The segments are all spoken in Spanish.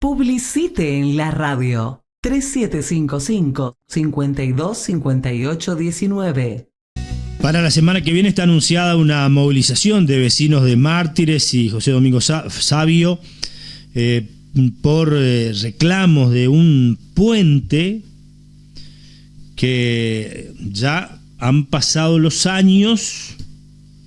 Publicite en la radio. 3755-525819. Para la semana que viene está anunciada una movilización de vecinos de Mártires y José Domingo Savio por reclamos de un puente que ya han pasado los años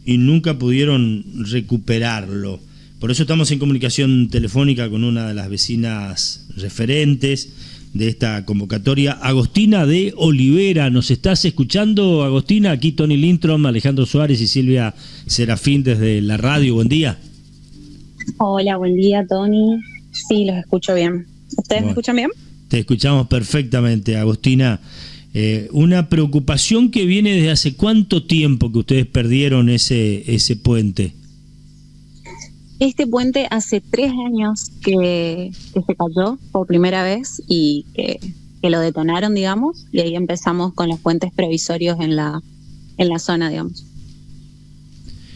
y nunca pudieron recuperarlo. Por eso estamos en comunicación telefónica con una de las vecinas referentes de esta convocatoria, Agostina de Olivera. ¿Nos estás escuchando, Agostina? Aquí Tony Lindstrom, Alejandro Suárez y Silvia Serafín desde la radio. Buen día. Hola, buen día, Tony. Sí, los escucho bien. ¿Ustedes me escuchan bien? Te escuchamos perfectamente, Agostina. Una preocupación que viene desde hace cuánto tiempo que ustedes perdieron ese puente. Este puente hace 3 años que se cayó por primera vez y que lo detonaron, digamos, y ahí empezamos con los puentes provisorios en la zona, digamos.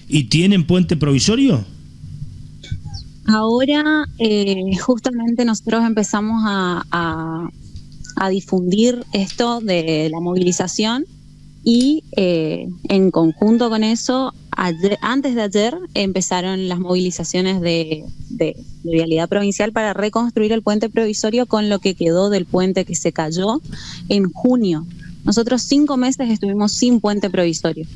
¿Y tienen puente provisorio? Ahora, justamente nosotros empezamos a difundir esto de la movilización y en conjunto con eso, antes de ayer empezaron las movilizaciones de Vialidad Provincial para reconstruir el puente provisorio con lo que quedó del puente que se cayó en junio. Nosotros 5 meses estuvimos sin puente provisorio.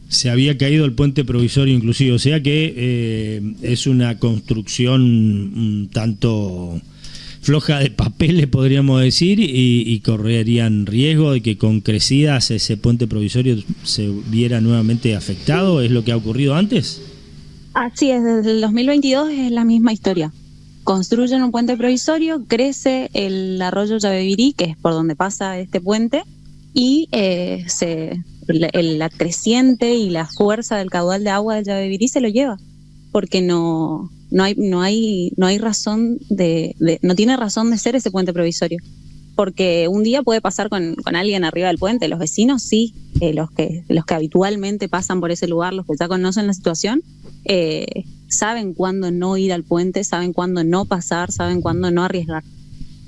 Se había caído el puente provisorio inclusive, o sea que es una construcción un tanto floja de papeles, podríamos decir, y correrían riesgo de que con crecidas ese puente provisorio se viera nuevamente afectado. ¿Es lo que ha ocurrido antes? Así es, desde el 2022 es la misma historia. Construyen un puente provisorio, crece el arroyo Yabebirí, que es por donde pasa este puente, y la creciente y la fuerza del caudal de agua del Yabebirí se lo lleva, porque no hay razón no tiene razón de ser ese puente provisorio, porque un día puede pasar con alguien arriba del puente. Los vecinos sí, los que habitualmente pasan por ese lugar, los que ya conocen la situación, saben cuándo no ir al puente, saben cuándo no pasar, saben cuándo no arriesgar.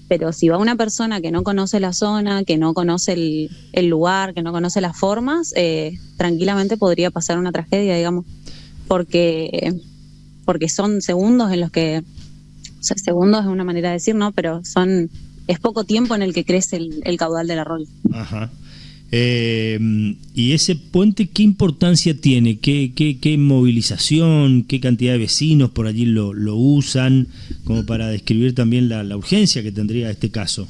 Pero si va una persona que no conoce la zona, que no conoce el lugar, que no conoce las formas, tranquilamente podría pasar una tragedia, digamos, porque son segundos en los que, o sea, segundos es una manera de decir, ¿no? Pero es poco tiempo en el que crece el caudal del arroyo. Ajá. ¿Y ese puente qué importancia tiene? ¿Qué movilización, qué cantidad de vecinos por allí lo usan? Como para describir también la urgencia que tendría este caso.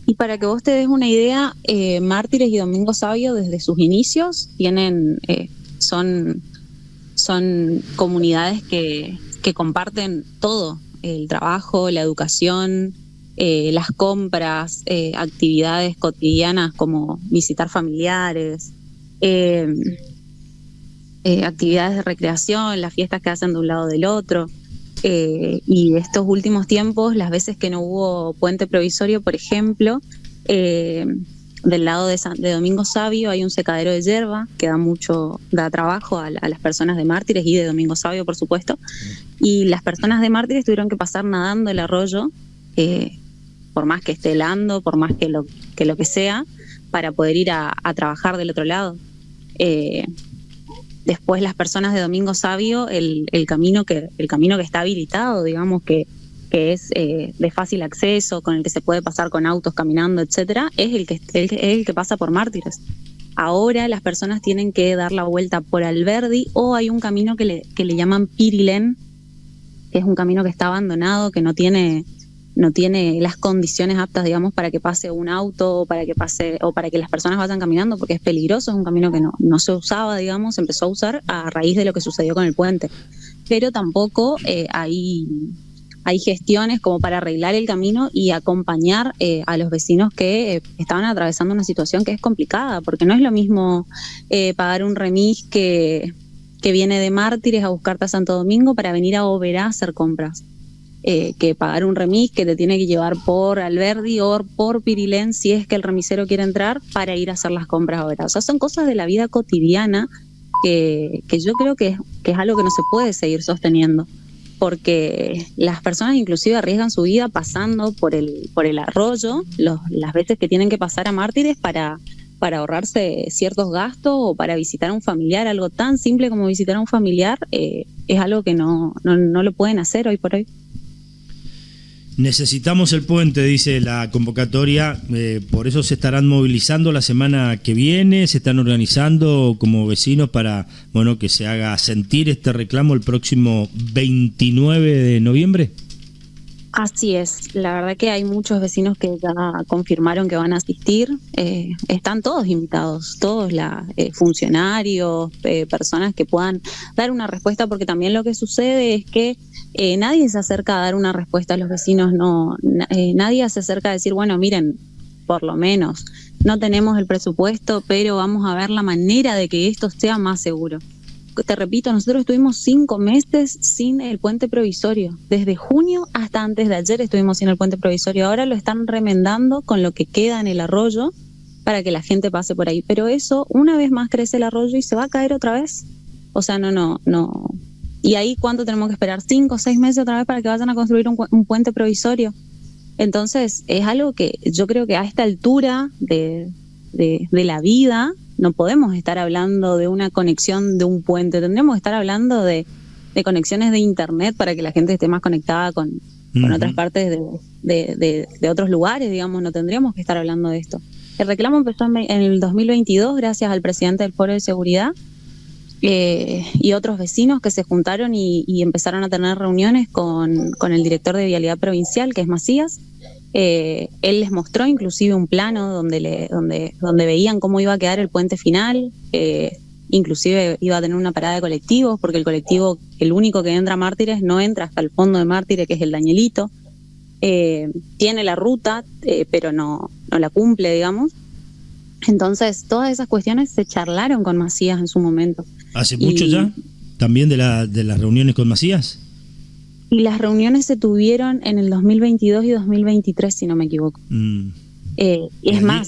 Y para que vos te des una idea, Mártires y Domingo Savio desde sus inicios son comunidades que comparten todo: el trabajo, la educación, las compras, actividades cotidianas como visitar familiares, actividades de recreación, las fiestas que hacen de un lado del otro. Y estos últimos tiempos, las veces que no hubo puente provisorio, por ejemplo, del lado de Domingo Savio hay un secadero de yerba que da trabajo a las personas de Mártires y de Domingo Savio, por supuesto. Y las personas de Mártires tuvieron que pasar nadando el arroyo, por más que esté helando, por más que lo que sea, para poder ir a trabajar del otro lado. Después las personas de Domingo Savio, el camino que está habilitado, digamos, que es de fácil acceso, con el que se puede pasar con autos caminando, etcétera, es el que pasa por Mártires. Ahora las personas tienen que dar la vuelta por Alberdi, o hay un camino que le llaman Pirilén, que es un camino que está abandonado, que no tiene las condiciones aptas, digamos, para que pase un auto o para que las personas vayan caminando, porque es peligroso. Es un camino que no se usaba, digamos, se empezó a usar a raíz de lo que sucedió con el puente. Pero tampoco hay gestiones como para arreglar el camino y acompañar a los vecinos que estaban atravesando una situación que es complicada, porque no es lo mismo pagar un remis que viene de Mártires a buscarte a Santo Domingo para venir a Oberá a hacer compras, que pagar un remis que te tiene que llevar por Alberdi o por Pirilén, si es que el remisero quiere entrar, para ir a hacer las compras a Oberá. O sea, son cosas de la vida cotidiana que yo creo que es algo que no se puede seguir sosteniendo. porque las personas inclusive arriesgan su vida pasando por el arroyo, las veces que tienen que pasar a Mártires para ahorrarse ciertos gastos o para visitar a un familiar. Algo tan simple como visitar a un familiar es algo que no lo pueden hacer hoy por hoy. Necesitamos el puente, dice la convocatoria, por eso se estarán movilizando la semana que viene, se están organizando como vecinos para, bueno, que se haga sentir este reclamo el próximo 29 de noviembre. Así es, la verdad que hay muchos vecinos que ya confirmaron que van a asistir, están todos invitados, todos funcionarios, personas que puedan dar una respuesta, porque también lo que sucede es que nadie se acerca a dar una respuesta a los vecinos, nadie se acerca a decir, bueno, miren, por lo menos no tenemos el presupuesto, pero vamos a ver la manera de que esto sea más seguro. Te repito, nosotros estuvimos 5 meses sin el puente provisorio. Desde junio hasta antes de ayer estuvimos sin el puente provisorio. Ahora lo están remendando con lo que queda en el arroyo para que la gente pase por ahí. Pero eso, una vez más crece el arroyo y se va a caer otra vez. O sea, no. ¿Y ahí cuánto tenemos que esperar? 5 o 6 meses otra vez para que vayan a construir un puente provisorio. Entonces, es algo que yo creo que a esta altura de la vida no podemos estar hablando de una conexión de un puente, tendríamos que estar hablando de conexiones de internet para que la gente esté más conectada con otras partes de otros lugares, digamos, no tendríamos que estar hablando de esto. El reclamo empezó en el 2022 gracias al presidente del Foro de Seguridad y otros vecinos que se juntaron y empezaron a tener reuniones con el director de Vialidad Provincial, que es Macías. Él les mostró inclusive un plano donde veían cómo iba a quedar el puente final, inclusive iba a tener una parada de colectivos, porque el colectivo, el único que entra a Mártires, no entra hasta el fondo de Mártires, que es el Dañelito. Tiene la ruta, pero no la cumple, digamos. Entonces, todas esas cuestiones se charlaron con Macías en su momento. ¿Hace mucho ya? ¿También de las reuniones con Macías? Y las reuniones se tuvieron en el 2022 y 2023, si no me equivoco.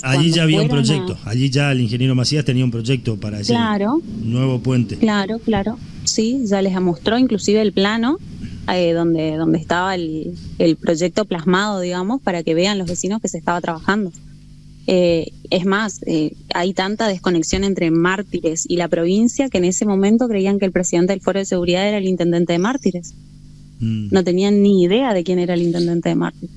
Allí ya había un proyecto. Allí ya el ingeniero Macías tenía un proyecto para ese nuevo puente. Claro. Sí, ya les mostró inclusive el plano donde estaba el proyecto plasmado, digamos, para que vean los vecinos que se estaba trabajando. Es más, hay tanta desconexión entre Mártires y la provincia que en ese momento creían que el presidente del Foro de Seguridad era el intendente de Mártires. No tenían ni idea de quién era el intendente de Mártires.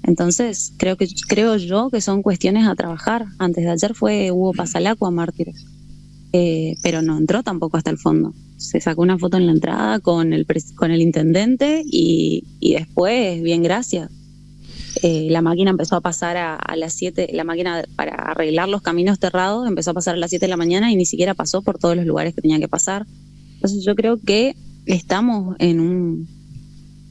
Entonces, creo yo que son cuestiones a trabajar. Antes de ayer fue Hugo Pasalaco a Mártires, pero no entró tampoco hasta el fondo. Se sacó una foto en la entrada con el intendente y después, bien, gracias. La máquina empezó a pasar a las 7, la máquina para arreglar los caminos terrados empezó a pasar a las 7 de la mañana y ni siquiera pasó por todos los lugares que tenía que pasar. Entonces yo creo que estamos en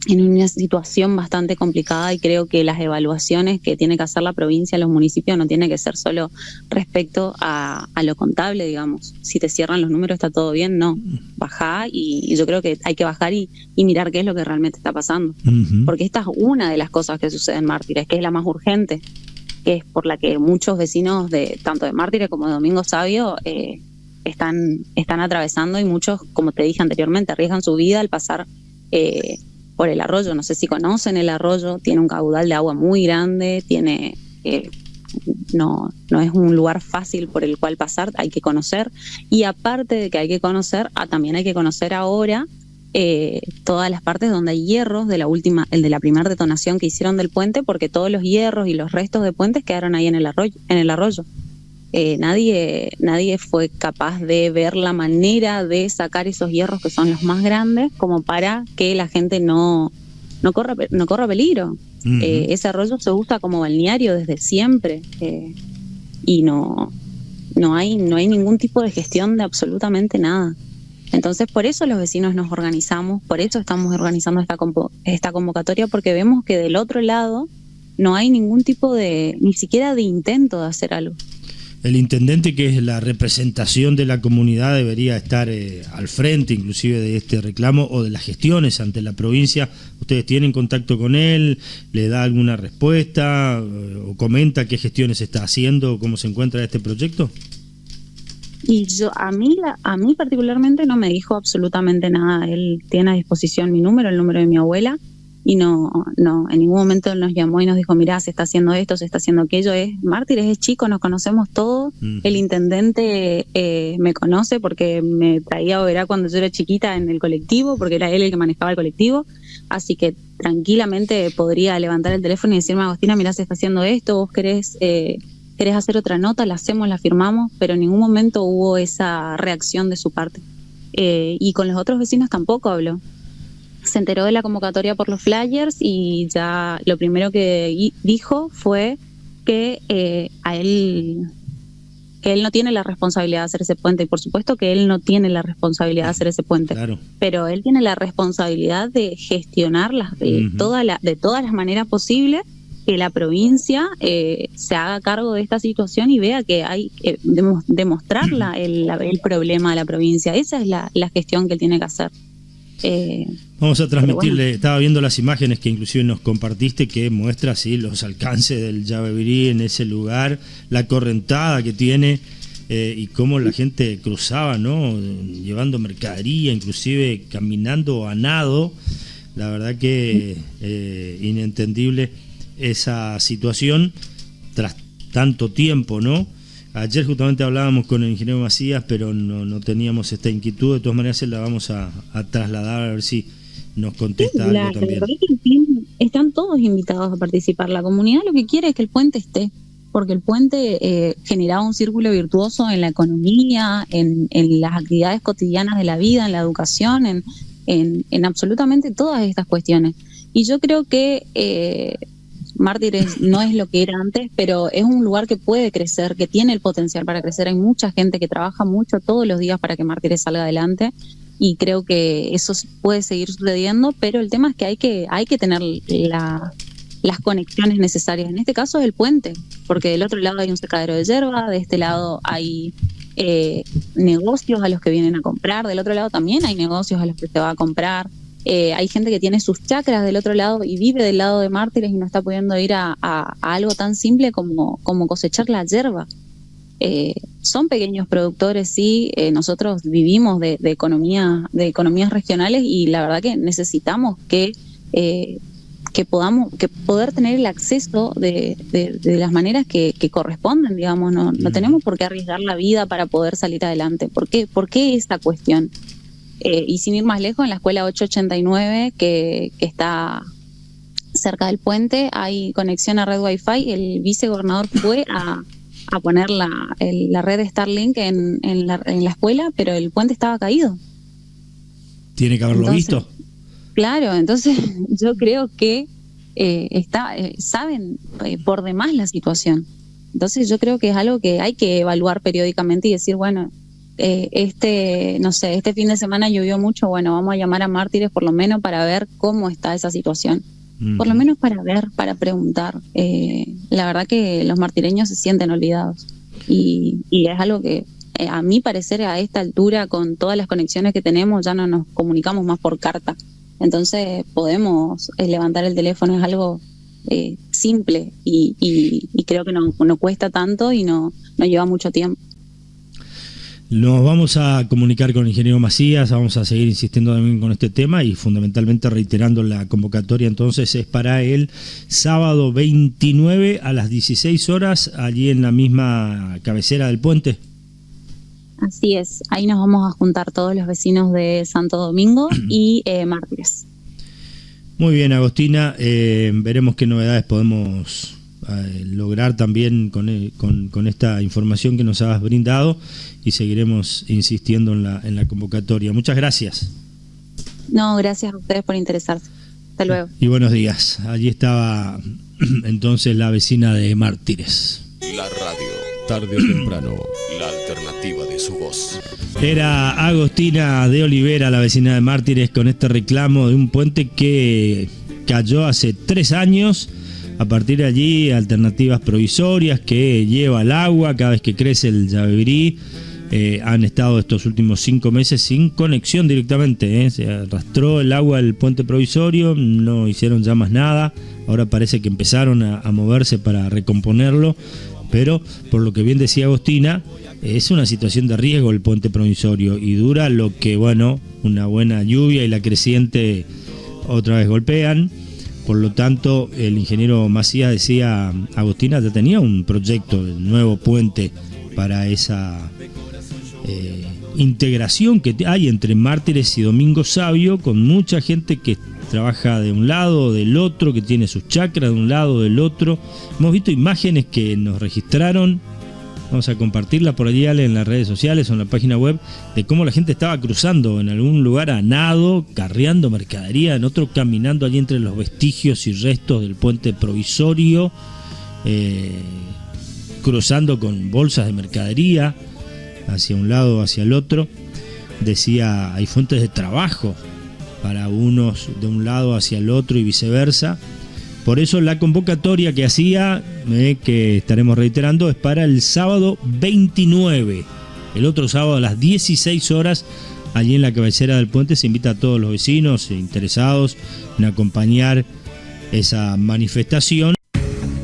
una situación bastante complicada y creo que las evaluaciones que tiene que hacer la provincia, los municipios, no tiene que ser solo respecto a lo contable, digamos. Si te cierran los números está todo bien, no. Bajá y yo creo que hay que bajar y mirar qué es lo que realmente está pasando. Porque esta es una de las cosas que sucede en Mártires, que es la más urgente, que es por la que muchos vecinos tanto de Mártires como de Domingo Savio están atravesando y muchos, como te dije anteriormente, arriesgan su vida al pasar por el arroyo. No sé si conocen el arroyo, tiene un caudal de agua muy grande, no es un lugar fácil por el cual pasar, hay que conocer, y aparte de que hay que conocer, también hay que conocer ahora todas las partes donde hay hierros de la primera detonación que hicieron del puente, porque todos los hierros y los restos de puentes quedaron ahí en el arroyo. Nadie fue capaz de ver la manera de sacar esos hierros que son los más grandes como para que la gente no corra peligro. Ese arroyo se usa como balneario desde siempre y no hay ningún tipo de gestión de absolutamente nada. Entonces por eso los vecinos nos organizamos, por eso estamos organizando esta convocatoria, porque vemos que del otro lado no hay ningún tipo ni siquiera de intento de hacer algo. El intendente, que es la representación de la comunidad, debería estar al frente inclusive de este reclamo o de las gestiones ante la provincia. ¿Ustedes tienen contacto con él? ¿Le da alguna respuesta? ¿O comenta qué gestiones está haciendo? ¿Cómo se encuentra este proyecto? Y a mí particularmente no me dijo absolutamente nada. Él tiene a disposición mi número, el número de mi abuela, y no, en ningún momento nos llamó y nos dijo, mirá, se está haciendo esto, se está haciendo aquello. Mártires es chico, nos conocemos todos. El intendente me conoce porque me traía a Oberá cuando yo era chiquita en el colectivo, porque era él el que manejaba el colectivo. Así que tranquilamente podría levantar el teléfono y decirme, Agostina, mirá, se está haciendo esto, vos querés hacer otra nota, la hacemos, la firmamos, pero en ningún momento hubo esa reacción de su parte. Y con los otros vecinos tampoco habló. Se enteró de la convocatoria por los flyers y ya lo primero que dijo fue que él no tiene la responsabilidad de hacer ese puente, y por supuesto que él no tiene la responsabilidad de hacer ese puente, claro, pero él tiene la responsabilidad de gestionarlas de todas las maneras posibles, que la provincia se haga cargo de esta situación y vea que hay que demostrarla el problema de la provincia. Esa es la gestión que él tiene que hacer. Vamos a transmitirle, bueno. Estaba viendo las imágenes que inclusive nos compartiste, que muestra los alcances del Yabebirí en ese lugar, la correntada que tiene, y cómo la gente cruzaba, ¿no? Llevando mercadería, inclusive caminando a nado. La verdad que inentendible esa situación tras tanto tiempo, ¿no? Ayer justamente hablábamos con el ingeniero Macías, pero no teníamos esta inquietud. De todas maneras, la vamos a trasladar a ver si nos contesta algo también. Están todos invitados a participar. La comunidad lo que quiere es que el puente esté, porque el puente generaba un círculo virtuoso en la economía, en las actividades cotidianas de la vida, en la educación, en absolutamente todas estas cuestiones. Y yo creo que Mártires no es lo que era antes, pero es un lugar que puede crecer, que tiene el potencial para crecer. Hay mucha gente que trabaja mucho todos los días para que Mártires salga adelante, y creo que eso puede seguir sucediendo, pero el tema es que hay que tener las conexiones necesarias. En este caso es el puente, porque del otro lado hay un secadero de yerba, de este lado hay negocios a los que vienen a comprar, del otro lado también hay negocios a los que se va a comprar. Hay gente que tiene sus chacras del otro lado y vive del lado de Mártires y no está pudiendo ir a algo tan simple como cosechar la yerba. Son pequeños productores, sí. Nosotros vivimos de economías regionales, y la verdad que necesitamos que poder tener el acceso de las maneras que corresponden, digamos. No tenemos por qué arriesgar la vida para poder salir adelante. ¿Por qué esta cuestión? Y sin ir más lejos, en la escuela 889, que está cerca del puente, hay conexión a red Wi-Fi. El vicegobernador fue a poner la red Starlink en la escuela, pero el puente estaba caído. Tiene que haberlo visto. Claro, entonces yo creo que saben por demás la situación. Entonces yo creo que es algo que hay que evaluar periódicamente y decir, bueno, este fin de semana llovió mucho, bueno, vamos a llamar a Mártires por lo menos para ver cómo está esa situación. Por lo menos para ver, para preguntar. La verdad que los martireños se sienten olvidados, y es algo que a mi parecer, a esta altura, con todas las conexiones que tenemos, ya no nos comunicamos más por carta. Entonces podemos levantar el teléfono, es algo simple, y creo que no cuesta tanto y no lleva mucho tiempo. Nos vamos a comunicar con el ingeniero Macías, vamos a seguir insistiendo también con este tema y fundamentalmente reiterando la convocatoria. Entonces es para el sábado 29 a las 16 horas, allí en la misma cabecera del puente. Así es, ahí nos vamos a juntar todos los vecinos de Santo Domingo y Mártires. Muy bien, Agostina, veremos qué novedades podemos lograr también con esta información que nos has brindado, y seguiremos insistiendo en la convocatoria. Muchas gracias. No, gracias a ustedes por interesarse. Hasta luego. Y buenos días. Allí estaba entonces la vecina de Mártires. La radio, tarde o temprano, la alternativa de su voz. Era Agostina de Olivera, la vecina de Mártires, con este reclamo de un puente que cayó hace 3 años. A partir de allí, alternativas provisorias que lleva el agua cada vez que crece el Yabebirí. Han estado estos últimos 5 meses sin conexión directamente. Se arrastró el agua del puente provisorio, no hicieron ya más nada. Ahora parece que empezaron a moverse para recomponerlo. Pero, por lo que bien decía Agostina, es una situación de riesgo el puente provisorio y dura lo que, bueno, una buena lluvia y la creciente otra vez golpean. Por lo tanto, el ingeniero Macías decía, Agostina ya tenía un proyecto de nuevo puente para esa integración que hay entre Mártires y Domingo Savio, con mucha gente que trabaja de un lado o del otro, que tiene sus chacras de un lado o del otro. Hemos visto imágenes que nos registraron, vamos a compartirla por allí, Ale, en las redes sociales o en la página web, de cómo la gente estaba cruzando en algún lugar a nado, carreando mercadería, en otro caminando allí entre los vestigios y restos del puente provisorio, cruzando con bolsas de mercadería hacia un lado o hacia el otro. Decía, hay fuentes de trabajo para unos de un lado hacia el otro y viceversa. Por eso la convocatoria que hacía, que estaremos reiterando, es para el sábado 29. El otro sábado a las 16 horas, allí en la cabecera del puente, se invita a todos los vecinos interesados en acompañar esa manifestación.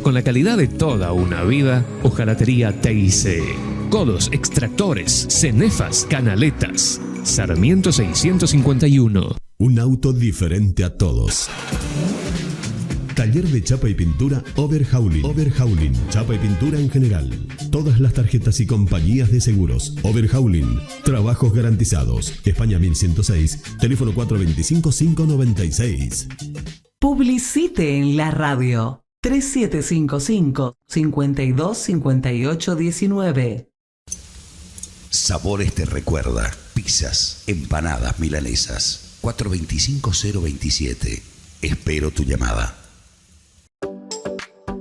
Con la calidad de toda una vida, hojalatería TIC. Codos, extractores, cenefas, canaletas. Sarmiento 651. Un auto diferente a todos. Taller de chapa y pintura Overhauling. Overhauling, chapa y pintura en general. Todas las tarjetas y compañías de seguros. Overhauling, trabajos garantizados. España 1106, teléfono 425-596. Publicite en la radio. 3755-525819. Sabores te recuerda. Pizzas, empanadas, milanesas. 425-027. Espero tu llamada.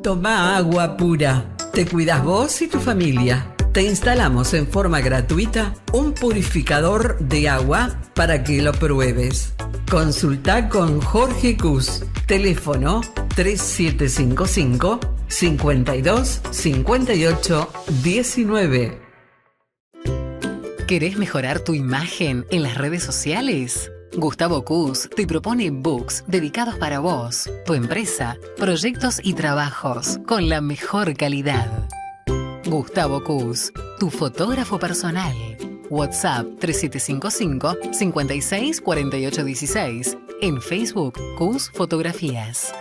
Toma agua pura. Te cuidas vos y tu familia. Te instalamos en forma gratuita un purificador de agua para que lo pruebes. Consulta con Jorge Cus. Teléfono 3755 52 58 19. ¿Querés mejorar tu imagen en las redes sociales? Gustavo Cus te propone books dedicados para vos, tu empresa, proyectos y trabajos con la mejor calidad. Gustavo Cus, tu fotógrafo personal. WhatsApp 3755 56 48 16. En Facebook, Cus Fotografías.